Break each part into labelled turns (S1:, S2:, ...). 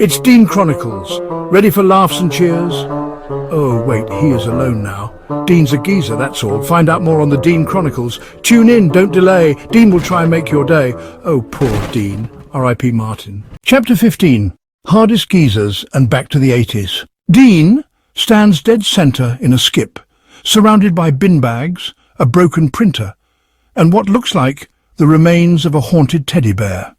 S1: It's Dean Chronicles. Ready for laughs and cheers? Oh, wait, he is alone now. Dean's a geezer, that's all. Find out more on the Dean Chronicles. Tune in, don't delay. Dean will try and make your day. Oh, poor Dean. R.I.P. Martin. Chapter 15. Hardest Geezers and Back to the 80s. Dean stands dead center in a skip, surrounded by bin bags, a broken printer, and what looks like the remains of a haunted teddy bear.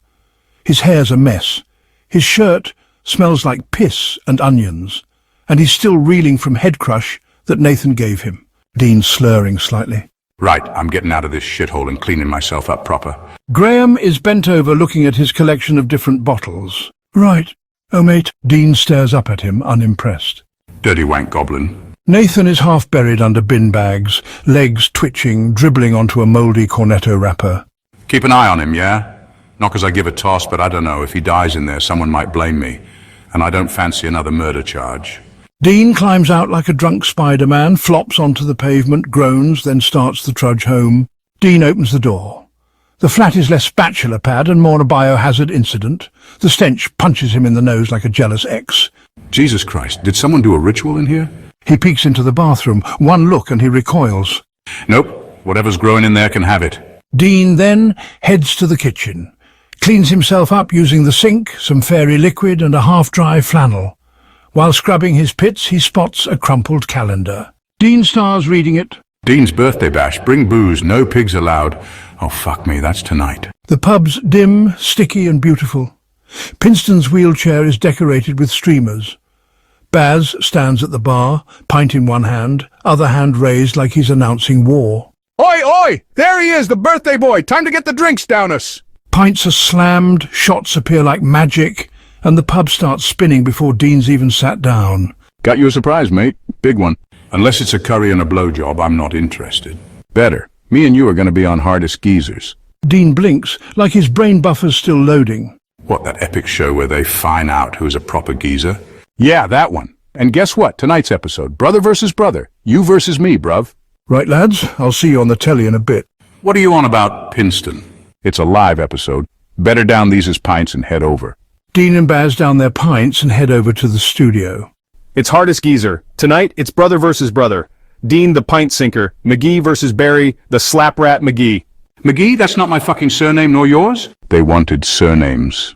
S1: His hair's a mess. His shirt smells like piss and onions, and he's still reeling from head crush that Nathan gave him. Dean slurring slightly.
S2: Right, I'm getting out of this shithole and cleaning myself up proper.
S1: Graham is bent over looking at his collection of different bottles. Right. Oh, mate. Dean stares up at him, unimpressed.
S2: Dirty wank goblin.
S1: Nathan is half buried under bin bags, legs twitching, dribbling onto a mouldy cornetto wrapper.
S2: Keep an eye on him, yeah? Not 'cause I give a toss, but I don't know. If he dies in there, someone might blame me. And I don't fancy another murder charge.
S1: Dean climbs out like a drunk Spider-Man, flops onto the pavement, groans, then starts the trudge home. Dean opens the door. The flat is less spatula pad and more a biohazard incident. The stench punches him in the nose like a jealous ex.
S2: Jesus Christ, did someone do a ritual in here?
S1: He peeks into the bathroom. One look and he recoils.
S2: Nope, whatever's growing in there can have it.
S1: Dean then heads to the kitchen, cleans himself up using the sink, some fairy liquid and a half-dry flannel. While scrubbing his pits, he spots a crumpled calendar. Dean starts reading it.
S2: Dean's birthday bash. Bring booze, no pigs allowed. Oh, fuck me, that's tonight.
S1: The pub's dim, sticky and beautiful. Pinston's wheelchair is decorated with streamers. Baz stands at the bar, pint in one hand, other hand raised like he's announcing war.
S3: Oi, oi! There he is, the birthday boy! Time to get the drinks down us!
S1: Pints are slammed, shots appear like magic, and the pub starts spinning before Dean's even sat down.
S2: Got you a surprise, mate. Big one. Unless it's a curry and a blowjob, I'm not interested. Better. Me and you are going to be on Hardest Geezers.
S1: Dean blinks, like his brain buffer's still loading.
S2: What, that epic show where they find out who's a proper geezer?
S3: Yeah, that one. And guess what? Tonight's episode, brother versus brother. You versus me, bruv.
S1: Right, lads, I'll see you on the telly in a bit.
S2: What are you on about, Pinston?
S3: It's a live episode. Better down these as pints and head over.
S1: Dean and Baz down their pints and head over to the studio.
S4: It's Hardest Geezer. Tonight, it's brother versus brother. Dean the pint sinker, McGee versus Barry, the slap rat McGee.
S2: McGee, that's not my fucking surname nor yours?
S3: They wanted surnames.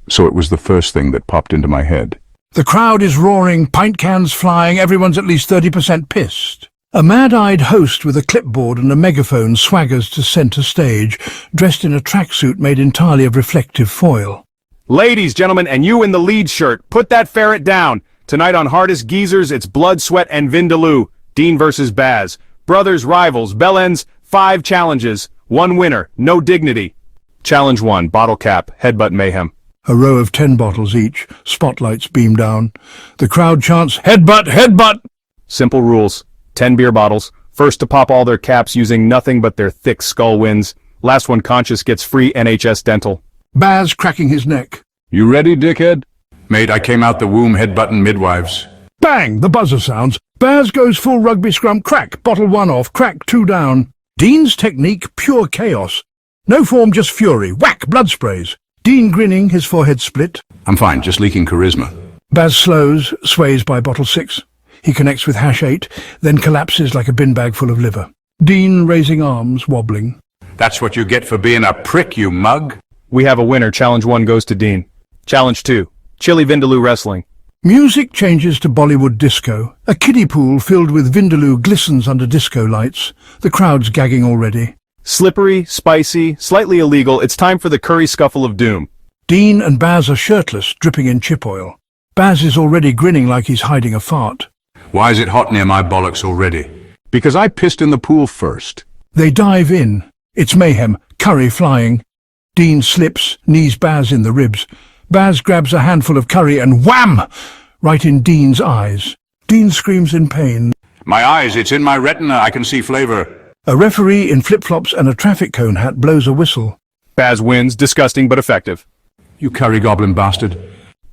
S3: So it was the first thing that popped into my head.
S1: The crowd is roaring, pint cans flying, everyone's at least 30% pissed. A mad-eyed host with a clipboard and a megaphone swaggers to center stage, dressed in a tracksuit made entirely of reflective foil.
S4: Ladies, gentlemen, and you in the lead shirt, put that ferret down. Tonight on Hardest Geezers, it's blood, sweat, and vindaloo. Dean versus Baz. Brothers, rivals, bellends, 5 challenges. 1 winner, no dignity. Challenge 1, bottle cap, headbutt mayhem.
S1: A row of 10 bottles each, spotlights beam down. The crowd chants, "Headbutt! Headbutt!"
S4: Simple rules. 10 beer bottles. First to pop all their caps using nothing but their thick skull wins. Last one conscious gets free NHS dental.
S1: Baz cracking his neck.
S3: You ready, dickhead?
S2: Mate, I came out the womb headbutting midwives.
S1: Bang! The buzzer sounds. Baz goes full rugby scrum. Crack! Bottle 1 off. Crack! 2 down. Dean's technique, pure chaos. No form, just fury. Whack! Blood sprays. Dean grinning, his forehead split.
S2: I'm fine, just leaking charisma.
S1: Baz slows, sways by bottle 6. He connects with hash 8, then collapses like a bin bag full of liver. Dean raising arms, wobbling.
S2: That's what you get for being a prick, you mug.
S4: We have a winner. Challenge 1 goes to Dean. Challenge 2, Chili Vindaloo Wrestling.
S1: Music changes to Bollywood disco. A kiddie pool filled with Vindaloo glistens under disco lights. The crowd's gagging already.
S4: Slippery, spicy, slightly illegal, it's time for the curry scuffle of doom.
S1: Dean and Baz are shirtless, dripping in chip oil. Baz is already grinning like he's hiding a fart.
S2: Why is it hot near my bollocks already?
S3: Because I pissed in the pool first.
S1: They dive in. It's mayhem, curry flying. Dean slips, knees Baz in the ribs. Baz grabs a handful of curry and wham! Right in Dean's eyes. Dean screams in pain.
S2: My eyes, it's in my retina, I can see flavor.
S1: A referee in flip-flops and a traffic cone hat blows a whistle.
S4: Baz wins, disgusting but effective.
S2: You curry goblin bastard.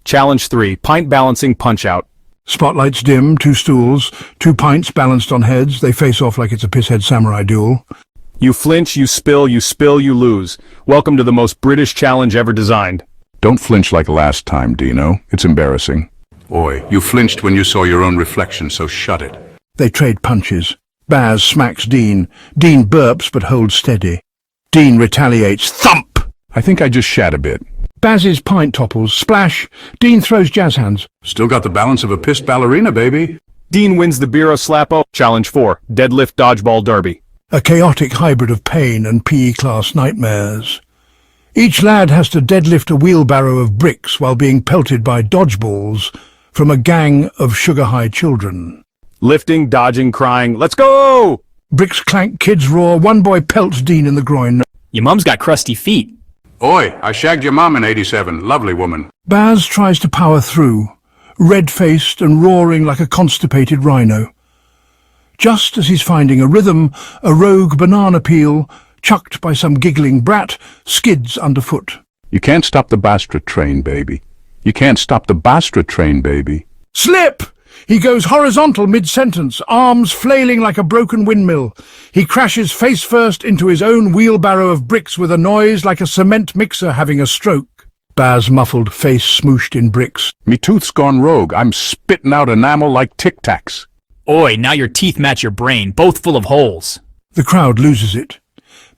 S4: Challenge 3, pint balancing punch-out.
S1: Spotlights dim, 2 stools, 2 pints balanced on heads. They face off like it's a pisshead samurai duel.
S4: You flinch, you spill, you lose. Welcome to the most British challenge ever designed.
S3: Don't flinch like last time, Dino. It's embarrassing.
S2: Oi, you flinched when you saw your own reflection, so shut it.
S1: They trade punches. Baz smacks Dean. Dean burps but holds steady. Dean retaliates. Thump!
S3: I think I just shat a bit.
S1: Baz's pint topples. Splash! Dean throws jazz hands.
S2: Still got the balance of a pissed ballerina, baby.
S4: Dean wins the Bureau Slap-O. Challenge 4, Deadlift Dodgeball Derby.
S1: A chaotic hybrid of pain and PE-class nightmares. Each lad has to deadlift a wheelbarrow of bricks while being pelted by dodgeballs from a gang of sugar-high children.
S4: Lifting, dodging, crying, let's go!
S1: Bricks clank, kids roar, one boy pelts Dean in the groin.
S5: Your mum's got crusty feet.
S2: Oi, I shagged your mum in '87. Lovely woman.
S1: Baz tries to power through, red-faced and roaring like a constipated rhino. Just as he's finding a rhythm, a rogue banana peel, chucked by some giggling brat, skids underfoot.
S3: You can't stop the Bastra train, baby. You can't stop the Bastra train, baby.
S1: Slip! He goes horizontal mid-sentence, arms flailing like a broken windmill. He crashes face first into his own wheelbarrow of bricks with a noise like a cement mixer having a stroke. Baz muffled, face smooshed in bricks.
S3: Me tooth's gone rogue. I'm spitting out enamel like Tic Tacs.
S5: Oi, now your teeth match your brain, both full of holes.
S1: The crowd loses it.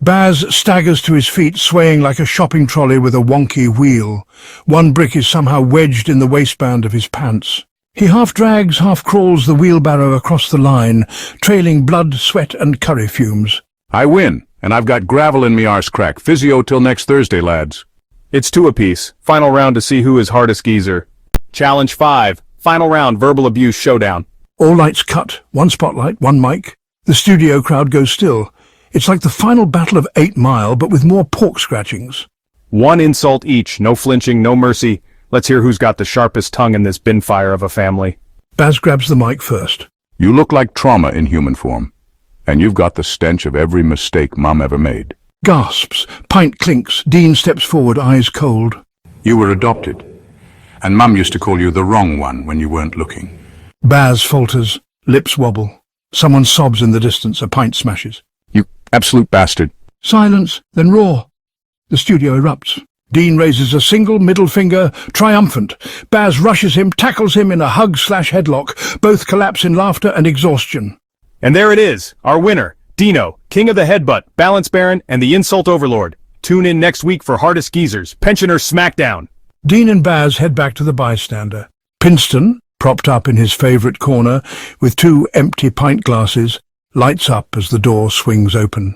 S1: Baz staggers to his feet, swaying like a shopping trolley with a wonky wheel. One brick is somehow wedged in the waistband of his pants. He half drags, half crawls the wheelbarrow across the line, trailing blood, sweat and curry fumes.
S3: I win, and I've got gravel in me arse crack. Physio till next Thursday, lads.
S4: It's 2 apiece. Final round to see who is hardest geezer. Challenge 5, final round verbal abuse showdown.
S1: All lights cut, one spotlight, one mic. The studio crowd goes still. It's like the final battle of 8 Mile, but with more pork scratchings.
S4: 1 insult each, no flinching, no mercy. Let's hear who's got the sharpest tongue in this bin fire of a family.
S1: Baz grabs the mic first.
S3: You look like trauma in human form, and you've got the stench of every mistake Mom ever made.
S1: Gasps. Pint clinks. Dean steps forward, eyes cold.
S2: You were adopted. And Mum used to call you the wrong one when you weren't looking.
S1: Baz falters. Lips wobble. Someone sobs in the distance. A pint smashes.
S3: You absolute bastard.
S1: Silence, then roar. The studio erupts. Dean raises a single middle finger, triumphant. Baz rushes him, tackles him in a hug/headlock. Both collapse in laughter and exhaustion.
S4: And there it is, our winner, Dino, king of the headbutt, balance baron, and the insult overlord. Tune in next week for Hardest Geezers, Pensioner Smackdown.
S1: Dean and Baz head back to the bystander. Pinston, propped up in his favourite corner, with 2 empty pint glasses, lights up as the door swings open.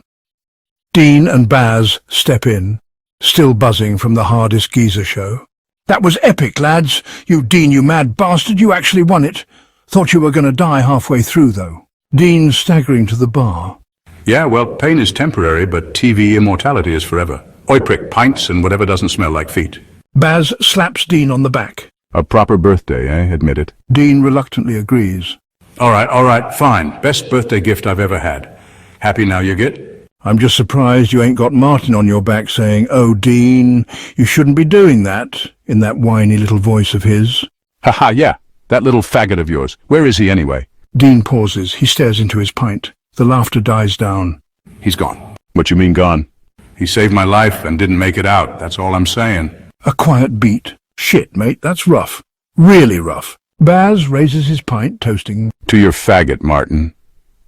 S1: Dean and Baz step in, still buzzing from the Hardest Geezer show. That was epic, lads. You Dean, you mad bastard, you actually won it. Thought you were going to die halfway through, though. Dean staggering to the bar.
S2: Yeah, well, pain is temporary, but TV immortality is forever. Oi prick, pints and whatever doesn't smell like feet.
S1: Baz slaps Dean on the back.
S3: A proper birthday, eh? Admit it.
S1: Dean reluctantly agrees.
S2: All right, fine. Best birthday gift I've ever had. Happy now you get?
S1: I'm just surprised you ain't got Martin on your back saying, "Oh, Dean, you shouldn't be doing that," in that whiny little voice of his.
S3: Haha, yeah. That little faggot of yours. Where is he anyway?
S1: Dean pauses. He stares into his pint. The laughter dies down.
S2: He's gone.
S3: What you mean gone?
S2: He saved my life and didn't make it out. That's all I'm saying.
S1: A quiet beat. Shit, mate, that's rough. Really rough. Baz raises his pint, toasting.
S3: To your faggot, Martin.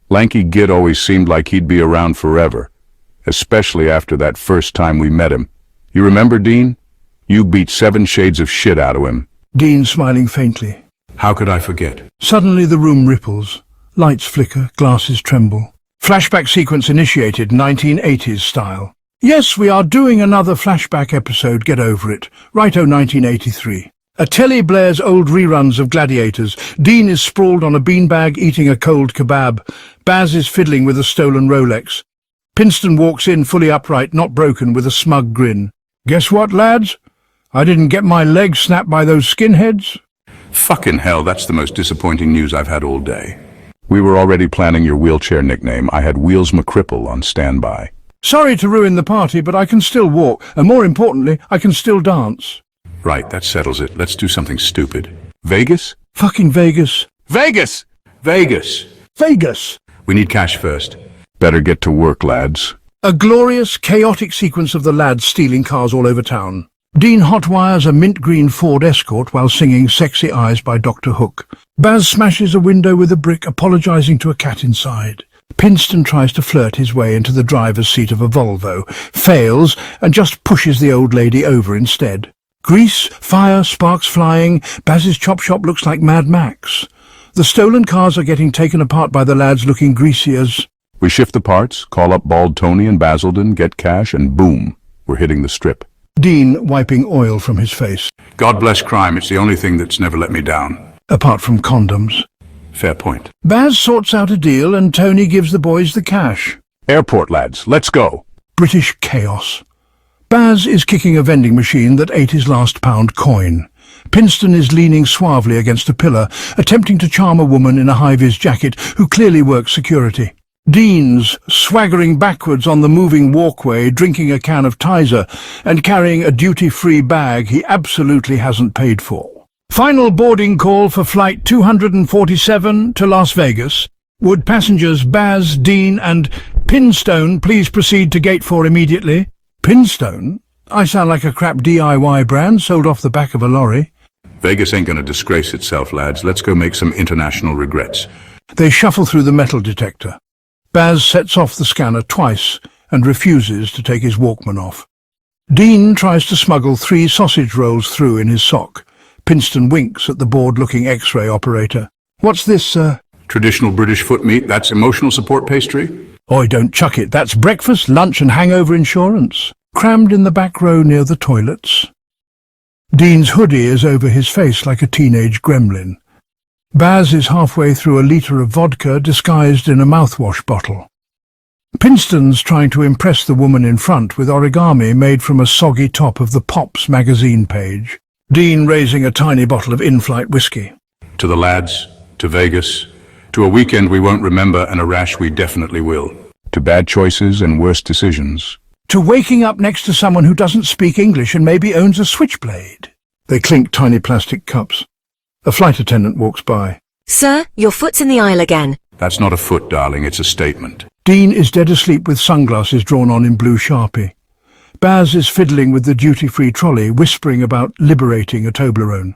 S3: Lanky Gid always seemed like he'd be around forever, especially after that first time we met him. You remember, Dean? You beat 7 shades of shit out of him.
S1: Dean smiling faintly.
S2: How could I forget?
S1: Suddenly the room ripples. Lights flicker, glasses tremble. Flashback sequence initiated, 1980s style. Yes, we are doing another flashback episode, get over it. Righto 1983. A telly blares old reruns of Gladiators. Dean is sprawled on a beanbag eating a cold kebab. Baz is fiddling with a stolen Rolex. Pinston walks in fully upright, not broken, with a smug grin. Guess what, lads? I didn't get my leg snapped by those skinheads.
S2: Fucking hell, that's the most disappointing news I've had all day.
S3: We were already planning your wheelchair nickname. I had Wheels McCripple on standby.
S1: Sorry to ruin the party, but I can still walk, and more importantly, I can still dance.
S2: Right, that settles it. Let's do something stupid.
S3: Vegas?
S1: Fucking Vegas.
S3: Vegas!
S2: Vegas!
S1: Vegas!
S2: We need cash first.
S3: Better get to work, lads.
S1: A glorious, chaotic sequence of the lads stealing cars all over town. Dean hotwires a mint green Ford Escort while singing Sexy Eyes by Dr. Hook. Baz smashes a window with a brick, apologizing to a cat inside. Pinston tries to flirt his way into the driver's seat of a Volvo, fails, and just pushes the old lady over instead. Grease, fire, sparks flying. Baz's chop shop looks like Mad Max. The stolen cars are getting taken apart by the lads looking greasy as...
S3: We shift the parts, call up Bald Tony and Basildon, get cash, and boom, we're hitting the strip.
S1: Dean wiping oil from his face.
S2: God bless crime, it's the only thing that's never let me down.
S1: Apart from condoms.
S2: Fair point.
S1: Baz sorts out a deal and Tony gives the boys the cash.
S3: Airport, lads, let's go.
S1: British chaos. Baz is kicking a vending machine that ate his last pound coin. Pinston is leaning suavely against a pillar, attempting to charm a woman in a high-vis jacket who clearly works security. Dean's swaggering backwards on the moving walkway, drinking a can of Tizer and carrying a duty-free bag he absolutely hasn't paid for. Final boarding call for flight 247 to Las Vegas. Would passengers Baz, Dean and Pinstone please proceed to Gate 4 immediately? Pinstone? I sound like a crap DIY brand sold off the back of a lorry.
S2: Vegas ain't gonna disgrace itself, lads. Let's go make some international regrets.
S1: They shuffle through the metal detector. Baz sets off the scanner twice and refuses to take his Walkman off. Dean tries to smuggle 3 sausage rolls through in his sock. Pinston winks at the bored-looking X-ray operator. What's this, sir?
S2: Traditional British foot meat, that's emotional support pastry?
S1: Oi, don't chuck it. That's breakfast, lunch and hangover insurance. Crammed in the back row near the toilets. Dean's hoodie is over his face like a teenage gremlin. Baz is halfway through a litre of vodka disguised in a mouthwash bottle. Pinston's trying to impress the woman in front with origami made from a soggy top of the Pops magazine page. Dean raising a tiny bottle of in-flight whiskey.
S2: To the lads, to Vegas, to a weekend we won't remember and a rash we definitely will.
S3: To bad choices and worse decisions.
S1: To waking up next to someone who doesn't speak English and maybe owns a switchblade. They clink tiny plastic cups. A flight attendant walks by.
S6: Sir, your foot's in the aisle again.
S2: That's not a foot, darling, it's a statement.
S1: Dean is dead asleep with sunglasses drawn on in blue Sharpie. Baz is fiddling with the duty-free trolley, whispering about liberating a Toblerone.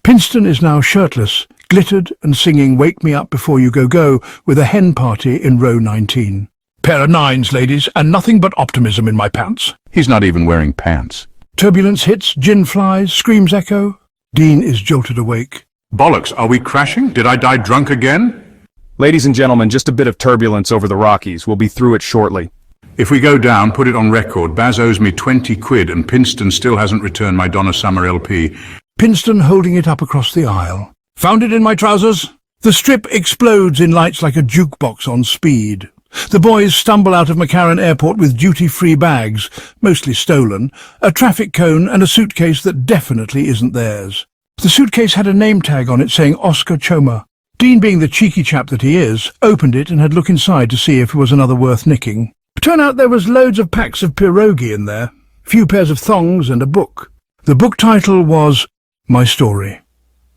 S1: Pinston is now shirtless, glittered and singing Wake Me Up Before You Go Go with a hen party in row 19. Pair of 9s, ladies, and nothing but optimism in my pants.
S3: He's not even wearing pants.
S1: Turbulence hits, gin flies, screams echo. Dean is jolted awake.
S2: Bollocks, are we crashing? Did I die drunk again?
S4: Ladies and gentlemen, just a bit of turbulence over the Rockies. We'll be through it shortly.
S2: If we go down, put it on record. Baz owes me 20 quid and Pinston still hasn't returned my Donna Summer LP.
S1: Pinston holding it up across the aisle. Found it in my trousers? The strip explodes in lights like a jukebox on speed. The boys stumble out of McCarran Airport with duty-free bags, mostly stolen, a traffic cone and a suitcase that definitely isn't theirs. The suitcase had a name tag on it saying Oscar Choma. Dean, being the cheeky chap that he is, opened it and had a look inside to see if it was another worth nicking. Turned out there was loads of packs of pierogi in there, a few pairs of thongs and a book. The book title was My Story.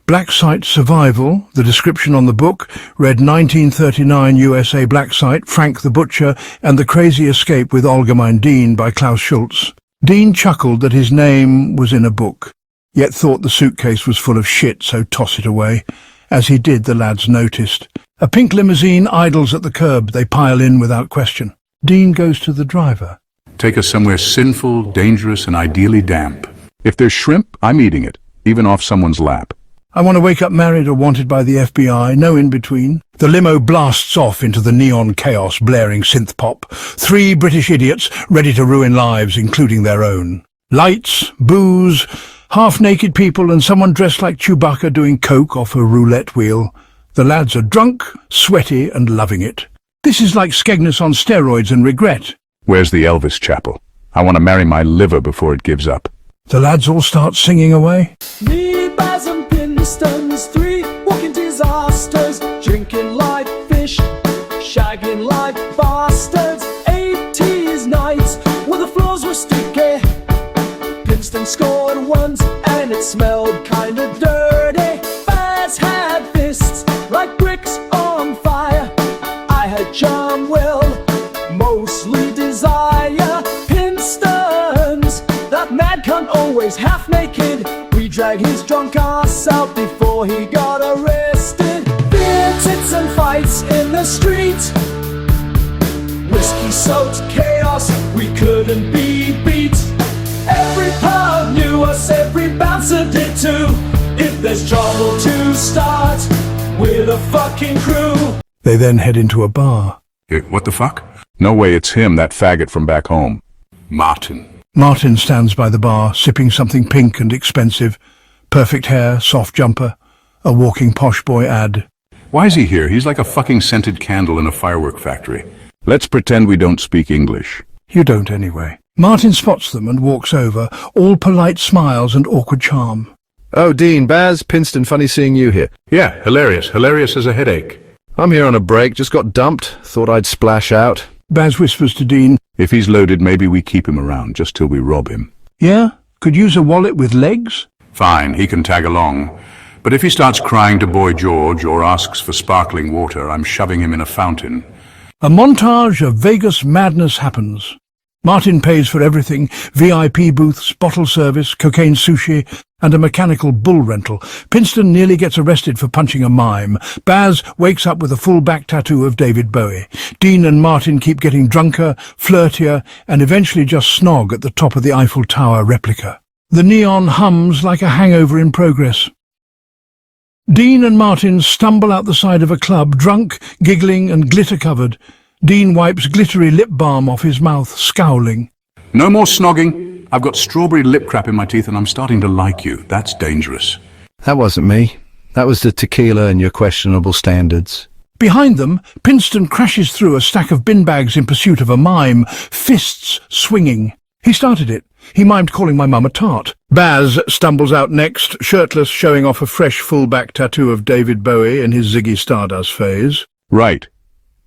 S1: Black Site Survival, the description on the book, read 1939 USA Black Site, Frank the Butcher, and the Crazy Escape with Allgemein Dean by Klaus Schultz. Dean chuckled that his name was in a book, yet thought the suitcase was full of shit, so toss it away. As he did, the lads noticed. A pink limousine idles at the curb. They pile in without question. Dean goes to the driver.
S2: Take us somewhere sinful, dangerous, and ideally damp.
S3: If there's shrimp, I'm eating it, even off someone's lap.
S1: I want to wake up married or wanted by the FBI, no in between. The limo blasts off into the neon chaos, blaring synth pop. 3 British idiots ready to ruin lives, including their own. Lights, booze, half-naked people and someone dressed like Chewbacca doing coke off a roulette wheel. The lads are drunk, sweaty and loving it. This is like Skegness on steroids and regret.
S3: Where's the Elvis chapel? I want to marry my liver before it gives up.
S1: The lads all start singing away.
S7: Me, Baz and Pinstons, 3 walking disasters, drinking like fish, shagging like bastards. 80's nights where the floors were sticky. Pinston scored once and it smelled kinda dirty. Baz had fists like bricks on fire. I had charm, will, mostly desire. Pinstons, that mad cunt always had this out before he got arrested. Beer, tits and fights in the street, whiskey-soaked chaos, we couldn't be beat. Every pub knew us, every bouncer did too. If there's trouble to start, we're the fucking crew.
S1: They then head into a bar.
S2: What the fuck?
S3: No way it's him, that faggot from back home.
S2: Martin.
S1: Martin stands by the bar, sipping something pink and expensive. Perfect hair, soft jumper, a walking posh boy ad.
S2: Why is he here? He's like a fucking scented candle in a firework factory.
S3: Let's pretend we don't speak English.
S1: You don't anyway. Martin spots them and walks over, all polite smiles and awkward charm.
S8: Oh, Dean, Baz, Pinston, funny seeing you here.
S2: Yeah, hilarious. Hilarious as a headache.
S8: I'm here on a break, just got dumped, thought I'd splash out.
S1: Baz whispers to Dean,
S3: If he's loaded, maybe we keep him around just till we rob him.
S1: yeah, could use a wallet with legs?
S2: Fine, he can tag along. But if he starts crying to Boy George or asks for sparkling water, I'm shoving him in a fountain.
S1: A montage of Vegas madness happens. Martin pays for everything, VIP booths, bottle service, cocaine sushi, and a mechanical bull rental. Pinston nearly gets arrested for punching a mime. Baz wakes up with a full back tattoo of David Bowie. Dean and Martin keep getting drunker, flirtier, and eventually just snog at the top of the Eiffel Tower replica. The neon hums like a hangover in progress. Dean and Martin stumble out the side of a club, drunk, giggling, and glitter-covered. Dean wipes glittery lip balm off his mouth, scowling.
S2: No more snogging. I've got strawberry lip crap in my teeth and I'm starting to like you. That's dangerous.
S8: That wasn't me. That was the tequila and your questionable standards.
S1: Behind them, Pinston crashes through a stack of bin bags in pursuit of a mime, fists swinging. He started it. He mimed calling my mum a tart. Baz stumbles out next, shirtless, showing off a fresh full-back tattoo of David Bowie in his Ziggy Stardust phase.
S3: Right.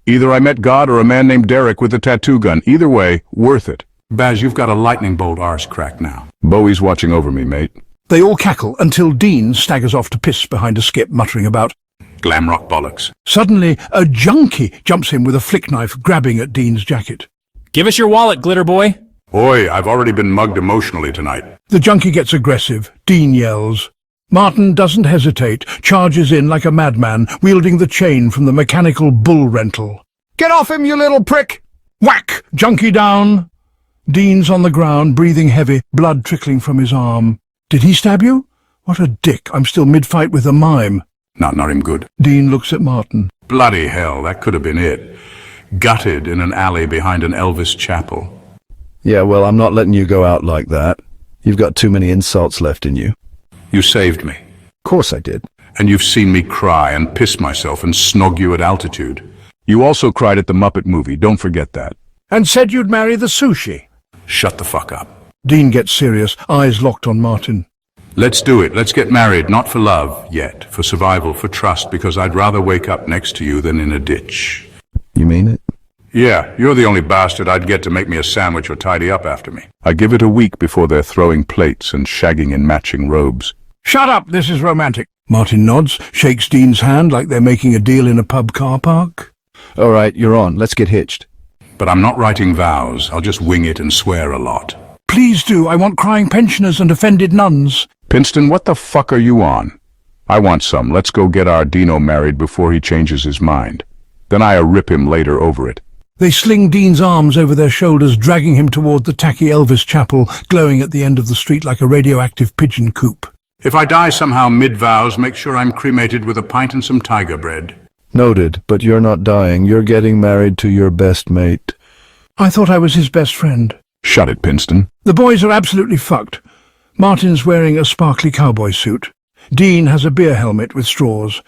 S3: Either I met God or a man named Derek with a tattoo gun. Either way, worth it.
S2: Baz, you've got a lightning bolt arse crack now.
S3: Bowie's watching over me, mate.
S1: They all cackle until Dean staggers off to piss behind a skip, muttering about.
S2: Glam rock bollocks.
S1: Suddenly, a junkie jumps in with a flick knife, grabbing at Dean's jacket.
S5: Give us your wallet, Glitter Boy.
S2: Boy, I've already been mugged emotionally tonight.
S1: The junkie gets aggressive. Dean yells. Martin doesn't hesitate, charges in like a madman, wielding the chain from the mechanical bull rental.
S8: Get off him, you little prick!
S1: Whack! Junkie down! Dean's on the ground, breathing heavy, blood trickling from his arm. Did he stab you? What a dick. I'm still mid-fight with a mime.
S2: Not him good.
S1: Dean looks at Martin.
S2: Bloody hell, that could have been it. Gutted in an alley behind an Elvis chapel.
S8: Yeah, well, I'm not letting you go out like that. You've got too many insults left in you.
S2: You saved me.
S8: Of course I did.
S2: And you've seen me cry and piss myself and snog you at altitude.
S3: You also cried at the Muppet movie, don't forget that.
S1: And said you'd marry the sushi.
S2: Shut the fuck up.
S1: Dean gets serious, eyes locked on Martin.
S2: Let's do it. Let's get married, not for love yet, for survival, for trust, because I'd rather wake up next to you than in a ditch.
S8: You mean it?
S2: Yeah, you're the only bastard I'd get to make me a sandwich or tidy up after me.
S3: I give it a week before they're throwing plates and shagging in matching robes.
S1: Shut up, this is romantic. Martin nods, shakes Dean's hand like they're making a deal in a pub car park.
S8: All right, you're on. Let's get hitched.
S2: But I'm not writing vows. I'll just wing it and swear a lot.
S1: Please do, I want crying pensioners and offended nuns.
S3: Pinston, what the fuck are you on? I want some. Let's go get our Dino married before he changes his mind. Then I'll rip him later over it.
S1: They sling Dean's arms over their shoulders, dragging him toward the tacky Elvis chapel, glowing at the end of the street like a radioactive pigeon coop.
S2: If I die somehow mid-vows, make sure I'm cremated with a pint and some tiger bread.
S8: Noted, but you're not dying. You're getting married to your best mate.
S1: I thought I was his best friend.
S3: Shut it, Pinston.
S1: The boys are absolutely fucked. Martin's wearing a sparkly cowboy suit. Dean has a beer helmet with straws.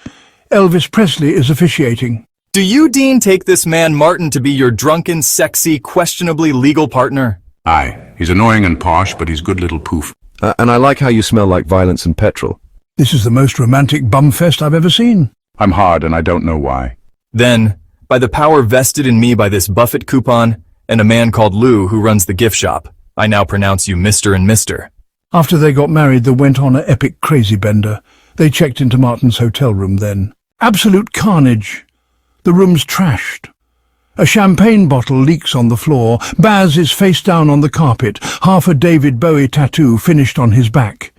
S1: Elvis Presley is officiating.
S9: Do you, Dean, take this man Martin to be your drunken, sexy, questionably legal partner?
S2: Aye, he's annoying and posh, but he's good little poof.
S8: And I like how you smell like violence and petrol.
S1: This is the most romantic bumfest I've ever seen.
S3: I'm hard and I don't know why.
S9: Then, by the power vested in me by this Buffett coupon and a man called Lou who runs the gift shop, I now pronounce you Mr. and Mr.
S1: After they got married, they went on an epic crazy bender. They checked into Martin's hotel room then. Absolute carnage. The room's trashed. A champagne bottle leaks on the floor. Baz is face down on the carpet, half a David Bowie tattoo finished on his back.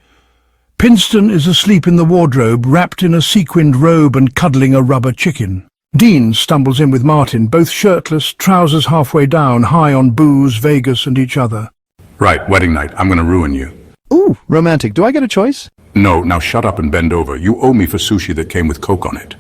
S1: Pinston is asleep in the wardrobe, wrapped in a sequined robe and cuddling a rubber chicken. Dean stumbles in with Martin, both shirtless, trousers halfway down, high on booze, Vegas and each other.
S2: Right, wedding night. I'm gonna ruin you.
S8: Ooh, romantic. Do I get a choice?
S2: No, now shut up and bend over. You owe me for sushi that came with Coke on it.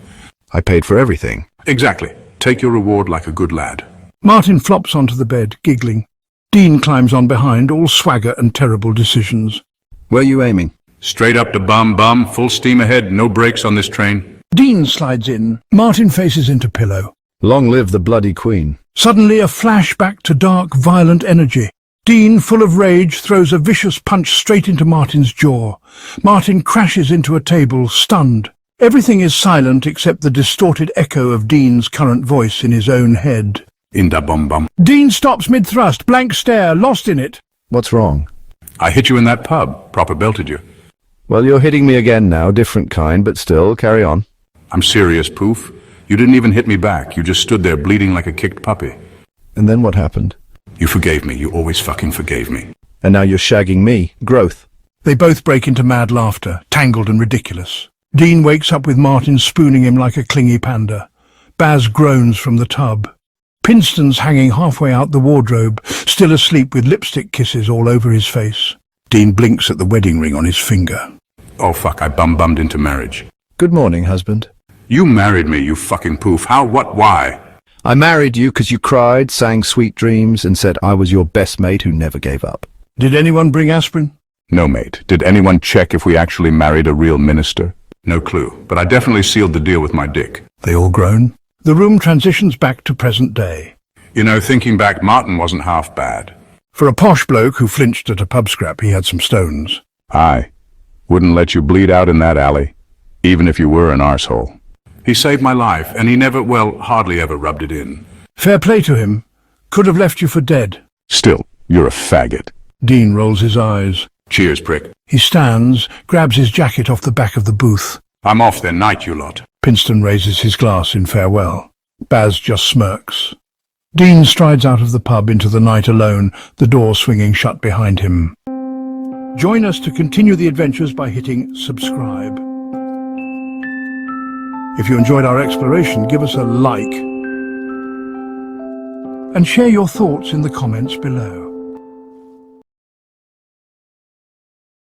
S8: I paid for everything.
S2: Exactly. Take your reward like a good lad.
S1: Martin flops onto the bed, giggling. Dean climbs on behind, all swagger and terrible decisions.
S8: Where are you aiming?
S2: Straight up to bum, full steam ahead, no brakes on this train.
S1: Dean slides in. Martin faces into pillow.
S8: Long live the bloody queen.
S1: Suddenly a flash back to dark, violent energy. Dean, full of rage, throws a vicious punch straight into Martin's jaw. Martin crashes into a table, stunned. Everything is silent except the distorted echo of Dean's current voice in his own head.
S2: Inda bum.
S1: Dean stops mid-thrust, blank stare, lost in it.
S8: What's wrong?
S2: I hit you in that pub. Proper belted you.
S8: Well, you're hitting me again now, different kind, but still, carry on.
S2: I'm serious, Poof. You didn't even hit me back. You just stood there bleeding like a kicked puppy.
S8: And then what happened?
S2: You forgave me. You always fucking forgave me.
S8: And now you're shagging me. Growth.
S1: They both break into mad laughter, tangled and ridiculous. Dean wakes up with Martin spooning him like a clingy panda. Baz groans from the tub. Pinston's hanging halfway out the wardrobe, still asleep with lipstick kisses all over his face. Dean blinks at the wedding ring on his finger.
S2: Oh fuck, I bummed into marriage.
S8: Good morning, husband.
S2: You married me, you fucking Poof. How, what, why?
S8: I married you because you cried, sang sweet dreams, and said I was your best mate who never gave up.
S1: Did anyone bring aspirin?
S3: No, mate. Did anyone check if we actually married a real minister?
S2: No clue, but I definitely sealed the deal with my dick.
S1: They all groan. The room transitions back to present day.
S2: You know, thinking back, Martin wasn't half bad.
S1: For a posh bloke who flinched at a pub scrap, he had some stones.
S3: Aye. Wouldn't let you bleed out in that alley, even if you were an arsehole.
S2: He saved my life, and he never, well, hardly ever rubbed it in.
S1: Fair play to him. Could have left you for dead.
S3: Still, you're a faggot.
S1: Dean rolls his eyes.
S2: Cheers, prick.
S1: He stands, grabs his jacket off the back of the booth.
S2: I'm off then, night, you lot.
S1: Pinston raises his glass in farewell. Baz just smirks. Dean strides out of the pub into the night alone, the door swinging shut behind him. Join us to continue the adventures by hitting subscribe. If you enjoyed our exploration, give us a like and share your thoughts in the comments below.